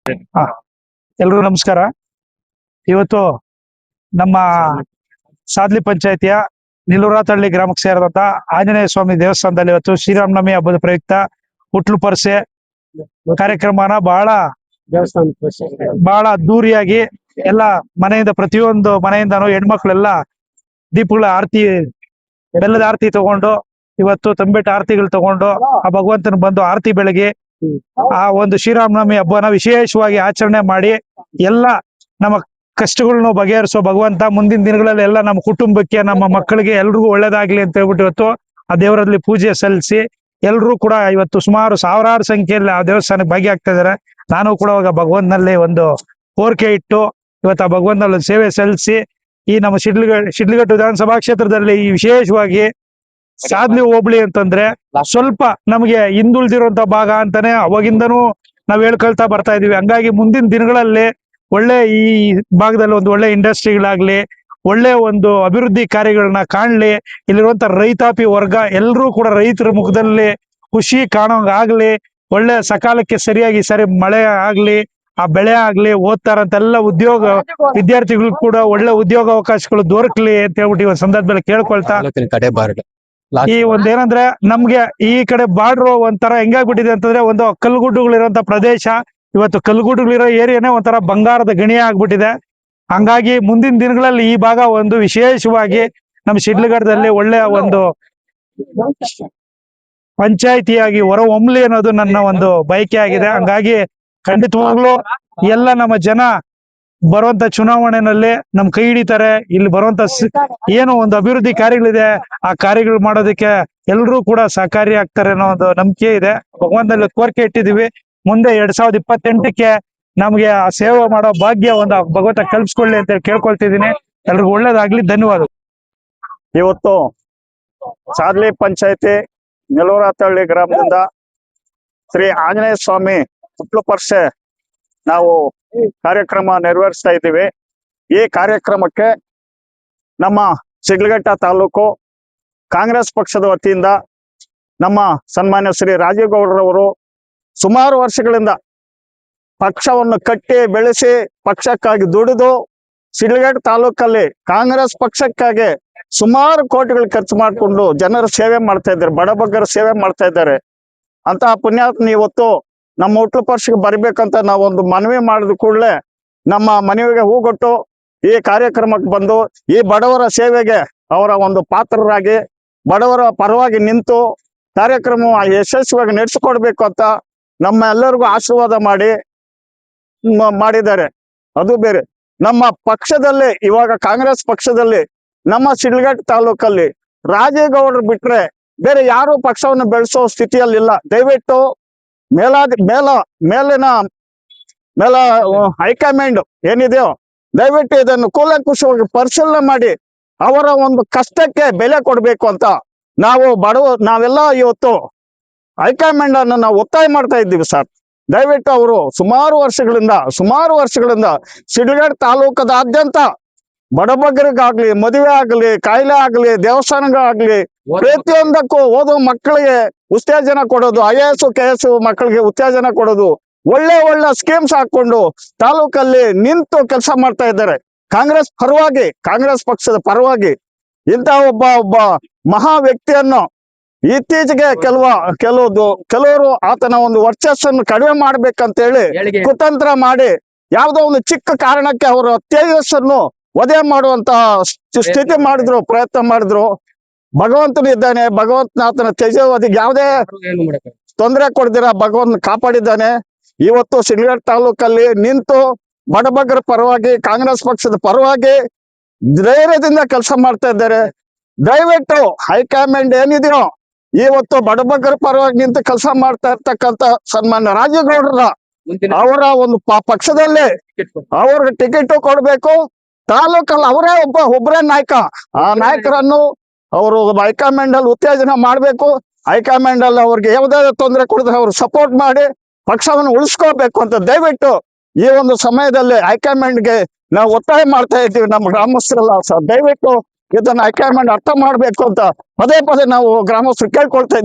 ಹಾ, ಎಲ್ರಿಗೂ ನಮಸ್ಕಾರ. ಇವತ್ತು ನಮ್ಮ ಸಾದ್ಲಿ ಪಂಚಾಯತಿಯ ನಿಲುರಾತಹಳ್ಳಿ ಗ್ರಾಮಕ್ಕೆ ಸೇರಿದಂತ ಆಂಜನೇಯ ಸ್ವಾಮಿ ದೇವಸ್ಥಾನದಲ್ಲಿ ಇವತ್ತು ಶ್ರೀರಾಮನವಮಿ ಹಬ್ಬದ ಪ್ರಯುಕ್ತ ಹುಟ್ಲು ಪರಸೆ ಕಾರ್ಯಕ್ರಮನ ಬಹಳ ಅದ್ದೂರಿಯಾಗಿ ಎಲ್ಲ ಮನೆಯಿಂದ ಪ್ರತಿಯೊಂದು ಮನೆಯಿಂದನೂ ಹೆಣ್ಮಕ್ಳೆಲ್ಲ ದೀಪಗಳ ಆರತಿ, ಬೆಲ್ಲದ ಆರತಿ ತಗೊಂಡು ಇವತ್ತು ತಂಬಿಟ್ಟು ಆರತಿಗಳು ತಗೊಂಡು ಆ ಭಗವಂತನ ಬಂದು ಆರತಿ ಬೆಳಗಿ ಆ ಒಂದು ಶ್ರೀರಾಮನವಮಿ ಹಬ್ಬನ ವಿಶೇಷವಾಗಿ ಆಚರಣೆ ಮಾಡಿ ಎಲ್ಲ ನಮ್ಮ ಕಷ್ಟಗಳನ್ನು ಬಗೆಹರಿಸೋ ಭಗವಂತ ಮುಂದಿನ ದಿನಗಳಲ್ಲಿ ಎಲ್ಲ ನಮ್ಮ ಕುಟುಂಬಕ್ಕೆ, ನಮ್ಮ ಮಕ್ಕಳಿಗೆ ಎಲ್ರಿಗೂ ಒಳ್ಳೇದಾಗ್ಲಿ ಅಂತ ಹೇಳ್ಬಿಟ್ಟು ಇವತ್ತು ಆ ದೇವರಲ್ಲಿ ಪೂಜೆ ಸಲ್ಲಿಸಿ ಎಲ್ರೂ ಕೂಡ ಇವತ್ತು ಸುಮಾರು ಸಾವಿರಾರು ಸಂಖ್ಯೆಯಲ್ಲಿ ಆ ದೇವಸ್ಥಾನಕ್ಕೆ ಭಾಗಿಯಾಗ್ತಾ ಇದಾರೆ. ನಾನು ಕೂಡ ಇವಾಗ ಭಗವಂತನಲ್ಲಿ ಒಂದು ಕೋರಿಕೆ ಇಟ್ಟು ಇವತ್ತು ಆ ಭಗವಂತನಲ್ಲಿ ಸೇವೆ ಸಲ್ಲಿಸಿ ಈ ನಮ್ಮ ಶಿಡ್ಲಘಟ್ಟ ವಿಧಾನಸಭಾ ಕ್ಷೇತ್ರದಲ್ಲಿ ಈ ವಿಶೇಷವಾಗಿ ಸಾದ್ಲಿ ಹೋಬಳಿ ಅಂತಂದ್ರೆ ಸ್ವಲ್ಪ ನಮಗೆ ಹಿಂದುಳಿದಿರುವಂತ ಭಾಗ ಅಂತಾನೆ ಅವಾಗಿಂದನೂ ನಾವ್ ಹೇಳ್ಕೊಳ್ತಾ ಬರ್ತಾ ಇದೀವಿ. ಹಂಗಾಗಿ ಮುಂದಿನ ದಿನಗಳಲ್ಲಿ ಒಳ್ಳೆ ಈ ಭಾಗದಲ್ಲಿ ಒಂದು ಒಳ್ಳೆ ಇಂಡಸ್ಟ್ರಿಗಳಾಗ್ಲಿ, ಒಳ್ಳೆ ಒಂದು ಅಭಿವೃದ್ಧಿ ಕಾರ್ಯಗಳನ್ನ ಕಾಣ್ಲಿ, ಇಲ್ಲಿರುವಂತ ರೈತಾಪಿ ವರ್ಗ ಎಲ್ಲರೂ ಕೂಡ ರೈತರ ಮುಖದಲ್ಲಿ ಖುಷಿ ಕಾಣೋಂಗಾಗ್ಲಿ, ಒಳ್ಳೆ ಸಕಾಲಕ್ಕೆ ಸರಿಯಾಗಿ ಮಳೆ ಆಗ್ಲಿ, ಆ ಬೆಳೆ ಆಗ್ಲಿ, ಓದ್ತಾರಂತೆಲ್ಲ ಉದ್ಯೋಗ ವಿದ್ಯಾರ್ಥಿಗಳು ಕೂಡ ಒಳ್ಳೆ ಉದ್ಯೋಗ ಅವಕಾಶಗಳು ದೊರಕಲಿ ಅಂತ ಹೇಳ್ಬಿಟ್ಟು ಈ ಒಂದು ಸಂದರ್ಭದಲ್ಲಿ ಕೇಳ್ಕೊಳ್ತಾ, ಈ ಒಂದೇನಂದ್ರೆ ನಮ್ಗೆ ಈ ಕಡೆ ಬಾರ್ಡ್ರು ಒಂಥರ ಹೆಂಗಾಗ್ಬಿಟ್ಟಿದೆ ಅಂತಂದ್ರೆ ಒಂದು ಕಲ್ಲುಗುಡ್ಡುಗಳಿರುವಂತ ಪ್ರದೇಶ, ಇವತ್ತು ಕಲ್ಲುಗುಡ್ಡುಗಳಿರೋ ಏರಿಯಾನೇ ಒಂಥರ ಬಂಗಾರದ ಗಣಿ ಆಗ್ಬಿಟ್ಟಿದೆ. ಹಂಗಾಗಿ ಮುಂದಿನ ದಿನಗಳಲ್ಲಿ ಈ ಭಾಗ ಒಂದು ವಿಶೇಷವಾಗಿ ನಮ್ಮ ಶಿಡ್ಲಘಟ್ಟದಲ್ಲಿ ಒಳ್ಳೆಯ ಒಂದು ಪಂಚಾಯಿತಿಯಾಗಿ ಹೊರ ಹೊಮ್ಮಲಿ ಅನ್ನೋದು ನನ್ನ ಒಂದು ಬಯಕೆ ಆಗಿದೆ. ಹಂಗಾಗಿ ಖಂಡಿತವಾಗ್ಲೂ ಎಲ್ಲ ನಮ್ಮ ಜನ ಬರುವಂತ ಚುನಾವಣೆಯಲ್ಲಿ ನಮ್ ಕೈ ಹಿಡಿತಾರೆ. ಇಲ್ಲಿ ಬರುವಂತ ಏನು ಒಂದು ಅಭಿವೃದ್ಧಿ ಕಾರ್ಯಗಳಿದೆ ಆ ಕಾರ್ಯಗಳು ಮಾಡೋದಕ್ಕೆ ಎಲ್ರೂ ಕೂಡ ಸಹಕಾರಿ ಆಗ್ತಾರೆ ಅನ್ನೋ ಒಂದು ನಂಬಿಕೆ ಇದೆ. ಭಗವಂತನಲ್ಲಿ ಕೋರಿಕೆ ಇಟ್ಟಿದೀವಿ, ಮುಂದೆ 2028ಕ್ಕೆ ನಮ್ಗೆ ಆ ಸೇವೆ ಮಾಡೋ ಭಾಗ್ಯ ಒಂದು ಭಗವಂತ ಕಲ್ಪಿಸ್ಕೊಳ್ಳಿ ಅಂತ ಕೇಳ್ಕೊಳ್ತಿದ್ದೀನಿ. ಎಲ್ರಿಗೂ ಒಳ್ಳೇದಾಗ್ಲಿ, ಧನ್ಯವಾದ. ಇವತ್ತು ಸಾದ್ಲಿ ಪಂಚಾಯತಿ ನಿಲುರಾತಹಳ್ಳಿ ಗ್ರಾಮದಿಂದ ಶ್ರೀ ಆಂಜನೇಯ ಸ್ವಾಮಿ ಹುಟ್ಲು ಪರ್ಸೆ ನಾವು ಕಾರ್ಯಕ್ರಮ ನೆರವೇರಿಸ್ತಾ ಇದ್ದೀವಿ. ಈ ಕಾರ್ಯಕ್ರಮಕ್ಕೆ ನಮ್ಮ ಶಿಡ್ಲಘಟ್ಟ ತಾಲೂಕು ಕಾಂಗ್ರೆಸ್ ಪಕ್ಷದ ವತಿಯಿಂದ ನಮ್ಮ ಸನ್ಮಾನ್ಯ ಶ್ರೀ ರಾಜೀವ್ ಗೌಡ್ರವರು ಸುಮಾರು ವರ್ಷಗಳಿಂದ ಪಕ್ಷವನ್ನು ಕಟ್ಟಿ ಬೆಳೆಸಿ ಪಕ್ಷಕ್ಕಾಗಿ ದುಡಿದು ಶಿಡ್ಲಘಟ್ಟ ತಾಲೂಕಲ್ಲಿ ಕಾಂಗ್ರೆಸ್ ಪಕ್ಷಕ್ಕಾಗಿ ಸುಮಾರು ಕೋಟಿಗಳು ಖರ್ಚು ಮಾಡಿಕೊಂಡು ಜನರ ಸೇವೆ ಮಾಡ್ತಾ ಇದ್ದಾರೆ, ಬಡಬಗ್ಗರ ಸೇವೆ ಮಾಡ್ತಾ ಇದ್ದಾರೆ. ಅಂತಹ ಪುಣ್ಯಾತ್ಮ ಇವತ್ತು ನಮ್ಮ ಹುಟ್ಲು ಪರ್ಷೆಗೆ ಬರ್ಬೇಕಂತ ನಾವೊಂದು ಮನವಿ ಮಾಡಿದ ಕೂಡಲೇ ನಮ್ಮ ಮನವಿಗೆ ಹೂಗೊಟ್ಟು ಈ ಕಾರ್ಯಕ್ರಮಕ್ಕೆ ಬಂದು ಈ ಬಡವರ ಸೇವೆಗೆ ಅವರ ಒಂದು ಪಾತ್ರರಾಗಿ ಬಡವರ ಪರವಾಗಿ ನಿಂತು ಕಾರ್ಯಕ್ರಮ ಯಶಸ್ವಿಯಾಗಿ ನಡೆಸಿಕೊಡ್ಬೇಕು ಅಂತ ನಮ್ಮ ಎಲ್ಲರಿಗೂ ಆಶೀರ್ವಾದ ಮಾಡಿದ್ದಾರೆ. ಅದು ಬೇರೆ ನಮ್ಮ ಪಕ್ಷದಲ್ಲಿ ಇವಾಗ ಕಾಂಗ್ರೆಸ್ ಪಕ್ಷದಲ್ಲಿ ನಮ್ಮ ಶಿಡ್ಲಘಟ್ಟ ತಾಲೂಕಲ್ಲಿ ರಾಜೀವ್ ಗೌಡ್ರು ಬಿಟ್ರೆ ಬೇರೆ ಯಾರು ಪಕ್ಷವನ್ನು ಬೆಳೆಸೋ ಸ್ಥಿತಿಯಲ್ಲಿಲ್ಲ. ದಯವಿಟ್ಟು ಮೇಲಿನ ಹೈಕಮಾಂಡ್ ಏನಿದೆಯೋ ದಯವಿಟ್ಟು ಇದನ್ನು ಕೂಲಂಕುಷವಾಗಿ ಪರಿಶೀಲನೆ ಮಾಡಿ ಅವರ ಒಂದು ಕಷ್ಟಕ್ಕೆ ಬೆಲೆ ಕೊಡ್ಬೇಕು ಅಂತ ನಾವೆಲ್ಲ ಇವತ್ತು ಹೈಕಮಾಂಡ್ ಅನ್ನು ನಾವು ಒತ್ತಾಯ ಮಾಡ್ತಾ ಇದ್ದೀವಿ ಸರ್. ದಯವಿಟ್ಟು ಅವರು ಸುಮಾರು ವರ್ಷಗಳಿಂದ ಶಿಡ್ಲಘಟ್ಟ ತಾಲೂಕದಾದ್ಯಂತ ಬಡಬಗ್ಗರಿಗಾಗ್ಲಿ, ಮದುವೆ ಆಗ್ಲಿ, ಕಾಯಿಲೆ ಆಗ್ಲಿ, ದೇವಸ್ಥಾನಗಳಾಗ್ಲಿ, ಪ್ರತಿಯೊಂದಕ್ಕೂ ಓದೋ ಮಕ್ಕಳಿಗೆ ಉತ್ತೇಜನ ಕೊಡೋದು, IAS KS ಮಕ್ಕಳಿಗೆ ಉತ್ತೇಜನ ಕೊಡೋದು, ಒಳ್ಳೆ ಸ್ಕೀಮ್ಸ್ ಹಾಕೊಂಡು ತಾಲೂಕಲ್ಲಿ ನಿಂತು ಕೆಲಸ ಮಾಡ್ತಾ ಇದ್ದಾರೆ. ಕಾಂಗ್ರೆಸ್ ಪಕ್ಷದ ಪರವಾಗಿ ಒಬ್ಬ ಮಹಾ ವ್ಯಕ್ತಿಯನ್ನು ಇತ್ತೀಚೆಗೆ ಕೆಲವರು ಆತನ ಒಂದು ವರ್ಚಸ್ಸನ್ನು ಕಡಿಮೆ ಮಾಡ್ಬೇಕಂತ ಹೇಳಿ ಕುತಂತ್ರ ಮಾಡಿ ಯಾವುದೋ ಒಂದು ಚಿಕ್ಕ ಕಾರಣಕ್ಕೆ ಅವರ ತೇಜಸ್ಸನ್ನು ವಧೆ ಮಾಡುವಂತ ಸ್ಥಿತಿ ಪ್ರಯತ್ನ ಮಾಡಿದ್ರು. ಭಗವಂತನು ಇದ್ದಾನೆ, ಭಗವಂತನ ಆತನ ತೇಜೋವಧಿಗೆ ಯಾವುದೇ ತೊಂದರೆ ಕೊಡ್ದಿರ ಭಗವಂತನ ಕಾಪಾಡಿದ್ದಾನೆ. ಇವತ್ತು ಶಿಡ್ಲಘಟ್ಟ ತಾಲೂಕಲ್ಲಿ ನಿಂತು ಬಡಬಗ್ಗರ ಪರವಾಗಿ ಕಾಂಗ್ರೆಸ್ ಪಕ್ಷದ ಪರವಾಗಿ ಧೈರ್ಯದಿಂದ ಕೆಲಸ ಮಾಡ್ತಾ ಇದ್ದಾರೆ. ದಯವಿಟ್ಟು ಹೈಕಮಾಂಡ್ ಏನಿದೆಯೋ ಇವತ್ತು ಬಡಬಗ್ಗರ ಪರವಾಗಿ ನಿಂತು ಕೆಲಸ ಮಾಡ್ತಾ ಇರ್ತಕ್ಕಂಥ ಸನ್ಮಾನ್ಯ ರಾಜೀವ್ ಗೌಡ್ರ ಅವರ ಒಂದು ಪಕ್ಷದಲ್ಲಿ ಅವ್ರಿಗೆ ಟಿಕೆಟ್ ಕೊಡ್ಬೇಕು. ತಾಲೂಕಲ್ಲಿ ಅವರೇ ಒಬ್ಬರೇ ನಾಯಕ. ಆ ನಾಯಕರನ್ನು ಅವರು ಹೈಕಮಾಂಡ್ ಅಲ್ಲಿ ಉತ್ತೇಜನ ಮಾಡ್ಬೇಕು. ಹೈಕಮಾಂಡ್ ಅಲ್ಲಿ ಅವ್ರಿಗೆ ಯಾವುದೇ ತೊಂದರೆ ಕೊಡದೆ ಅವ್ರು ಸಪೋರ್ಟ್ ಮಾಡಿ ಪಕ್ಷವನ್ನು ಉಳಿಸ್ಕೋಬೇಕು ಅಂತ ದಯವಿಟ್ಟು ಈ ಒಂದು ಸಮಯದಲ್ಲಿ ಹೈಕಮಾಂಡ್ಗೆ ನಾವು ಒತ್ತಾಯ ಮಾಡ್ತಾ ಇದ್ದೀವಿ. ನಮ್ಮ ಗ್ರಾಮಸ್ಥರೆಲ್ಲ ಸರ್ ದಯವಿಟ್ಟು ಇದನ್ನ ಹೈಕಮಾಂಡ್ ಅರ್ಥ ಮಾಡ್ಬೇಕು ಅಂತ ಪದೇ ನಾವು ಗ್ರಾಮಸ್ಥರು ಕೇಳ್ಕೊಳ್ತಾ ಇದ್ದೀವಿ.